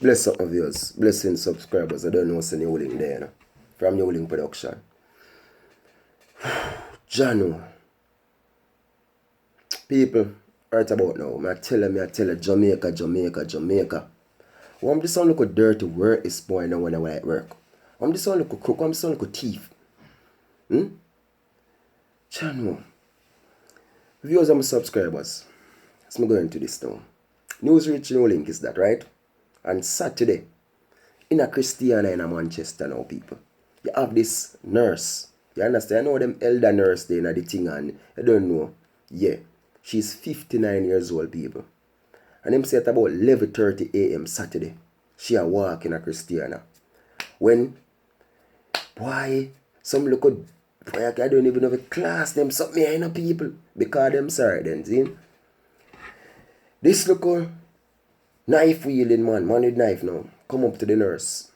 Bless up my viewers, blessing subscribers. I don't know what's the NEWLINK there, you know? From NEWLINK production. Jano. People, right about now, I tell you, Jamaica. I'm just on look at dirty work is boy now when I at work. I'm just on look at crook, I'm just on look at thief. Jano. Viewers and my subscribers. Let's me go into this now. News reach NEWLINK is that, right? And Saturday, in a Christiana in a Manchester now, people. You have this nurse. You understand? I know them elder nurse there in the thing and you don't know. Yeah. She's 59 years old, people. And them say at about 11:30 a.m. Saturday, she a walk in a Christiana. When, boy, some look good, boy, I don't even know if class them something here, you know, people. Because them sorry then, see? This look good. Knife wielding man with knife now, come up to the nurse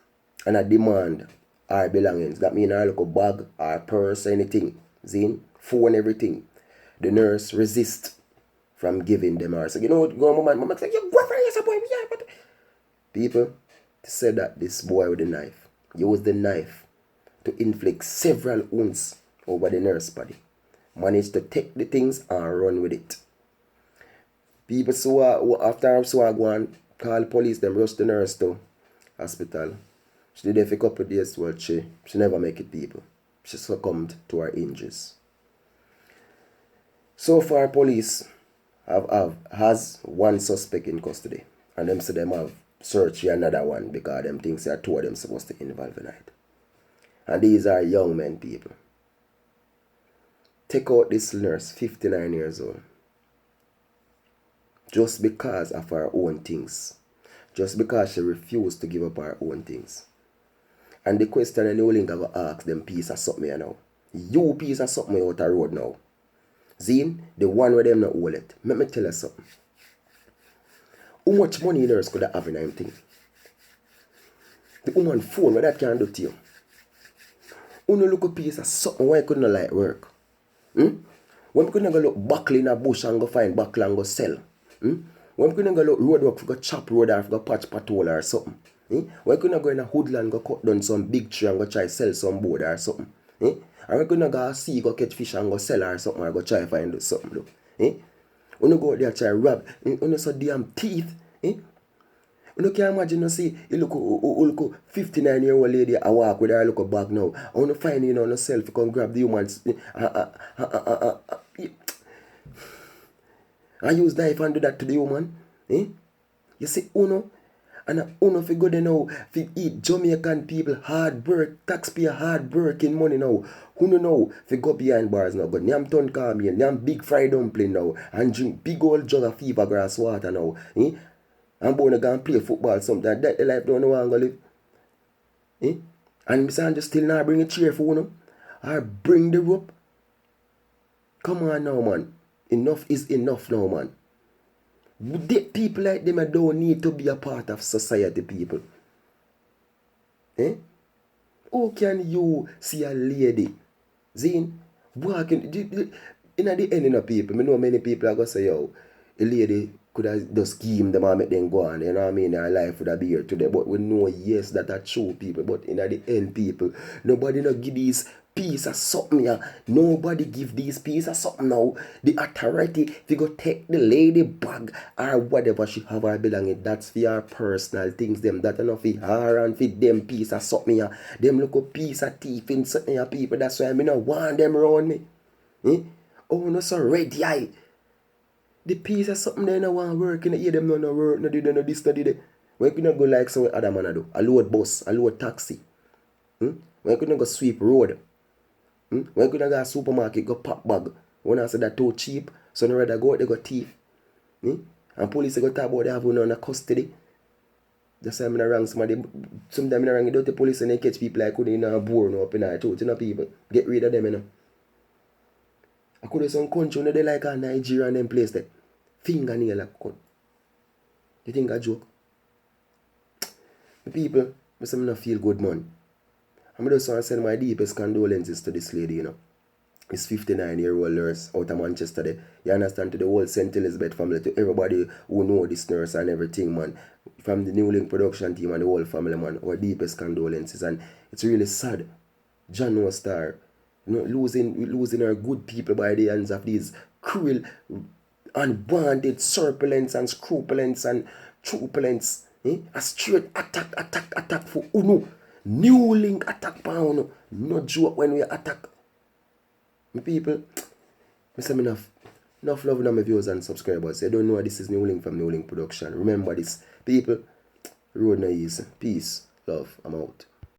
and I demand our belongings. That means I look a bag, our purse, anything, zine, phone, everything. The nurse resist from giving them her. So you know what, go on, mama like, you go for this boy, yeah, but people said that this boy with the knife used the knife to inflict several wounds over the nurse body. Managed to take the things and run with it. People after I go and call police, them rush the nurse to hospital. She did there for a couple of days, well, she never make it, people. She succumbed to her injuries. So far, police has one suspect in custody. And them say them have searched another one because them thinks there are two of them supposed to involve in it. And these are young men, people. Take out this nurse, 59 years old. Just because of her own things. Just because she refused to give up her own things. And the question in NEWLINK I go ask them piece of something here now. You piece of something out the road now. Zine, the one where them not hold it. Let me tell you something. How much money nurse could I have in anything? The woman phone, what that can do to you? Who no look a piece of something why couldn't like work? When we couldn't go look buckle in a bush and go find buckle and go sell? When we couldn't go look road work for go chop road or for go patch patrol or something? When we couldn't go in a hoodland go cut down some big tree and go try sell some board or something? Or we couldn't go see go catch fish and go sell or something or go try find do something though? When you go out there try rob, when you so damn teeth, you can't imagine you see you look 59-year-old lady I walk with her look bag now. I want to find you know yourself you can grab the humans. I use knife and do that to the woman. You see, Uno, and Uno if you go there now, if you eat Jamaican people hard work, taxpayer hard working money now. Uno now, if you go behind bars now, go nyam ton kami, nyam big fried dumpling now, and drink big old jug of fever grass water now. And born to go and play football something. That the life don't know how I'm going to live. And Mr. Andrew still not bring a chair for Uno. Or bring the rope. Come on now, man. Enough is enough now, man. People like them don't need to be a part of society, people. How can you see a lady, Zine, walking in at the end of people? I know many people are going to say, yo, a lady could have just scheme them and make them go on, you know what I mean? Their life would have been here today. But we know, yes, that are true, people. But in at the end, people, nobody no give these piece of something here. Nobody give these piece of something now. The authority, if you go take the lady bag or whatever she have her belonging, that's for her personal things, them. That enough for her and for them piece of something here. Them look a piece of teeth in something here, people. That's why I don't want them around me. Oh, no, so red eye. The piece of something they don't want to work in the ear, them no work, no do this, no do that. When you not go like some other man do, a load bus, a load taxi. When you not go sweep road. When you not go supermarket, go pack bag. When I say that too cheap, so no rather go out, they go thief. And police go talk about they have one on a custody. Just say I'm not wrong somebody, sometimes I'm wrong, the police and they catch people like couldn't born up in our throat, you know people. Get rid of them, you know. I could have some country they like a Nigeria and them place there. Fingernail like cut. You think I joke? The people, I say I not feel good, man. I'm just want to send my deepest condolences to this lady, you know. His 59-year-old nurse out of Manchester there. You understand? To the whole St. Elizabeth family, to everybody who know this nurse and everything, man. From the NEWLINK production team and the whole family, man. Our deepest condolences. And it's really sad. John No Star, losing our good people by the hands of these cruel, unwanted serpulence and scrupulence and truculence. A straight attack for Uno. NEWLINK attack pa Uno. No joke when we attack. My people, I say enough love to my viewers and subscribers. I don't know this is NEWLINK from NEWLINK production. Remember this, people. Road no easy. Peace, love, I'm out.